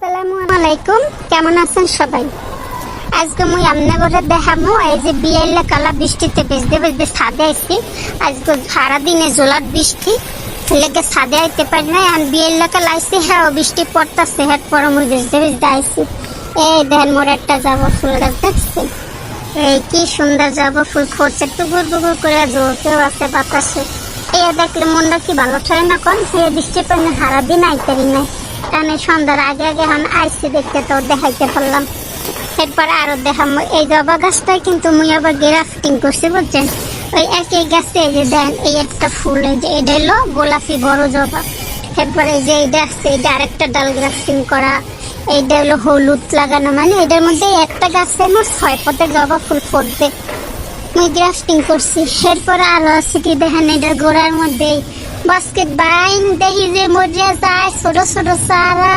আসসালামু আলাইকুম, কেমন আছেন সবাই? আজকে মুই আমনগরে দেখামু এই যে বিয়েলে কালা বৃষ্টিতে ভিজতে ভিজতে ছাদে আইছি। আজকে সারাদিনে জোলার বৃষ্টি লেগে ছাদে আইতে পারি না। আমি বিয়ের লেখা লাইছি, হ্যাঁ বৃষ্টি পড়তেছে, হেড পরে মুই ভিজতে ভিজতে আইছি। এই দেখেন মোর একটা জবা ফুল গাছ দেখছেন, এই কি সুন্দর জবা ফুল ফুটছে, টুকুর টুকুর করে জ্বলতেও আছে বাতাসে। এই দেখলে মনটা কি ভালো ঠেলে না, কোন সে বৃষ্টি পানি সারাদিন আইতারি নাই। আমি সন্ধ্যার আগে আগে এখন আইসি দেখতে, তো দেখাইতে পারলাম। এরপরে আরো দেখাবো এই জবা গাছটাই কিন্তু মুই আবার গ্রাফটিং করছি, বুঝছেন? ওই একই গাছে এই যে দেন এই একটা ফুল, এই যে এটা হলো গোলাপি বড় জবা। এরপরে এই যে এইটা আসছে, এটা আরেকটা ডাল গ্রাফটিং করা। এইটা হলো হলুদ লাগানো, মানে এটার মধ্যে একটা গাছে আমার 6 পথে জবা ফুল ফুটবে, মুই গ্রাফটিং করছি। এরপরে আরো আছে কি দেখেন, এটার গোড়ার মধ্যে বাস্কেট বাইন দেখি যে মরিয়া যায় ছোট ছোট চারা।